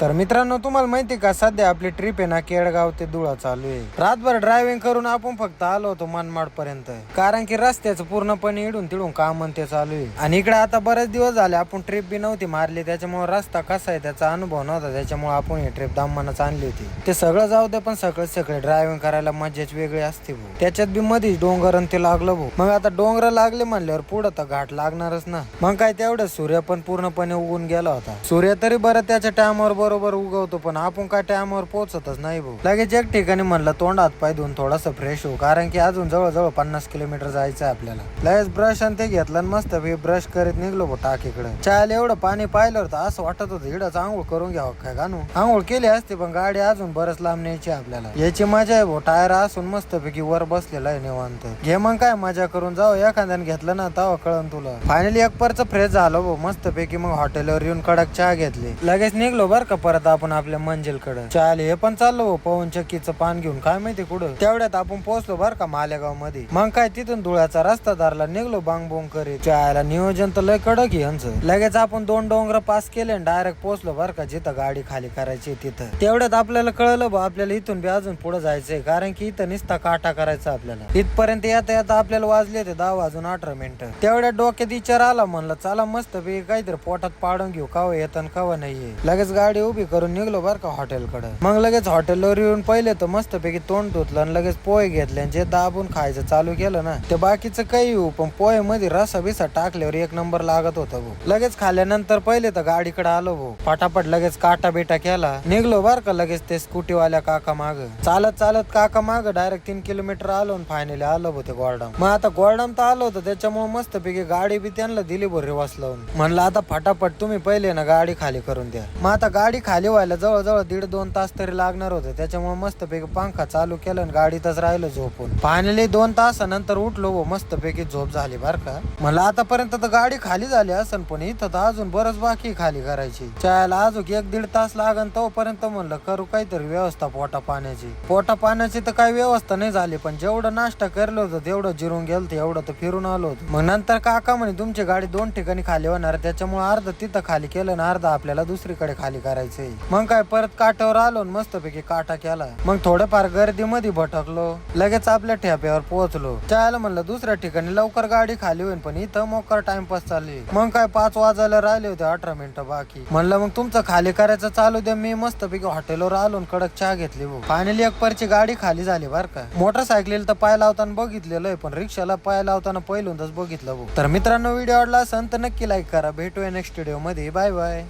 तर मित्रांनो, तुम्हाला माहिती का सध्या आपली ट्रिप आहे ना केळगाव ते धुळा चालू आहे. रातभर ड्रायव्हिंग करून आपण फक्त आलो होतो मनमाड पर्यंत, कारण की रस्त्याचं पूर्णपणे इडून तिडून काम ते चालू आहे. आणि इकडे आता बरेच दिवस झाले आपण ट्रिप बी नव्हती मारली, त्याच्यामुळे रस्ता कसा आहे त्याचा अनुभव नव्हता, त्याच्यामुळे आपण ही ट्रिप दमानच आणली होती. ते सगळं जाऊ दे, पण सगळे ड्रायव्हिंग करायला मजाच वेगळी असते भाऊ. त्याच्यात बी मध्येच डोंगर ते लागलं भाऊ. मग आता डोंगर लागले म्हणल्यावर पुढं तर घाट लागणारच ना. मग काय तेवढं सूर्य पण पूर्णपणे उगून गेला होता. सूर्य तरी बरं त्याच्या टायमावर बरोबर उगवतो, पण आपण काय टायमावर पोहोचतच नाही भाऊ. लगेच एक ठिकाणी म्हणलं तोंड हात पाय धुवून थोडासा फ्रेश हो, कारण की अजून जवळजवळ 50 किलोमीटर जायचं आपल्याला. लगेच ब्रश आणि ते घेतलं आणि मस्त ब्रश करीत निघलो भाऊ टाकीकडे. चायला एवढं पाणी पाहिलं होतं असं वाटत होतं इडच आंघोळ करून घ्यावं काय गाणू. आंघोळ केली असते, पण गाडी अजून बरंच लांब न्यायची आपल्याला. याची मजा आहे भाऊ, टायर असून मस्त पैकी वर बसलेला आहे निवांत. घे मग काय मजा करून जाऊ, एखाद्याने घेतलं ना तवा कळन तुला. फायनली एक परच फ्रेश झालो भाऊ मस्त पैकी. मग हॉटेलवर येऊन कडक चहा घेतली, लगेच निघलो बर का परत आपण आपल्या मंजिल कडे. चाल हे पण चाललो पवन चक्कीचं पान घेऊन, काय माहिती कुठं. तेवढ्यात आपण पोहोचलो बर का मालेगाव मध्ये. मग काय तिथून धुळ्याचा रस्ता धरला, निघलो बांग बोंग करीत. चायला नियोजन तर लय कडक यांचं. लगेच आपण 2 डोंगर पास केले आणि डायरेक्ट पोहोचलो बर का जिथं गाडी खाली करायची तिथं. तेवढ्यात आपल्याला कळलं बा आपल्याला इथून बी अजून पुढे जायचंय, कारण की इथं निसता काटा करायचा आपल्याला. इथपर्यंत येता आपल्याला वाजले होते 10 वाजून 18 मिनिटं. तेवढ्या डोक्यात विचार आला, म्हणलं चला मस्त बी काहीतरी पोटात पाडून घेऊ, कवा येतं कवा नाहीये. लगेच गाडी उभी करून निघलो बर का हॉटेलकडे. मग लगेच हॉटेलवर येऊन पहिले तर मस्त पैकी तोंड धुतलं आणि लगेच पोहे घेतले. जे दाबून खायचं चालू केलं ना, ते बाकीचं काही येऊ, पण पोहे मध्ये रसा बिसा टाकल्यावर एक नंबर लागत होता भाऊ. लगेच खाल्यानंतर पहिले तर गाडीकडे आलो भाऊ, फटाफट लगेच काटा बिटा केला, निघलो बर का. लगेच ते स्कूटीवाल्या काका माग चालत काका माग डायरेक्ट 3 किलोमीटर आलो. फायनली आलो भाऊ ते गोरडाम. मग आता गोरडाम तर आलो होतं, त्याच्यामुळे मस्त पैकी गाडी बी त्यांना दिली भो रिवर्स लावून. म्हणलं आता फटाफट तुम्ही पहिले ना गाडी खाली करून द्या. मग आता गाडी खाली व्हायला जवळजवळ 1.5-2 तास तरी लागणार होते, त्याच्यामुळे मस्त पैकी पंखा चालू केलं आणि गाडीतच राहिलो झोपून. फायनली 2 तासानंतर उठलो भाऊ, मस्त पैकी झोप झाली बर का. मला आतापर्यंत तर गाडी खाली झाली असन, पण इथं तर अजून बरंच बाकी खाली करायची. चायला अजून 1-1.5 तास लागन तोपर्यंत म्हणलं करू काहीतरी व्यवस्था पोटा पाण्याची तर काही व्यवस्था नाही झाली, पण जेवढं नाश्ता करलो होतं तेवढं जिरून गेलं एवढं तर फिरून आलो होतो. मग नंतर काका म्हणे तुमची गाडी 2 ठिकाणी खाली होणार, त्याच्यामुळे अर्ध तिथं खाली केलं ना अर्ध आपल्याला दुसरीकडे खाली करायचंय. मग काय परत काट्यावर आलो मस्त पैकी काटा केला. मग थोडंफार गर्दीमध्ये भटकलो, लगेच आपल्या ठेप्यावर पोहोचलो. चायला म्हणलं दुसऱ्या ठिकाणी लवकर गाडी खाली होईल, पण इथं मोकर टाइमपास चालली. मग काय 5 वाजायला राहिले होते, 18 मिनिटं बाकी. म्हणलं मग तुमचं खाली करायचं चालू द्या, मी मस्त पैकी हॉटेलवर आलो कडक चहा घेतली भाऊ. फायनली एक परची गाडी खाली झाली बर का. मोटरसायकलीला तर पाय लावताना बघितलेलं आहे, पण रिक्षाला पाय लावताना पहिल्यांदाच बघितलं भाऊ. तर मित्रांनो, व्हिडिओ आवडला असेल तर नक्की लाईक करा. भेटूया नेक्स्ट व्हिडिओ मध्ये. Bye bye.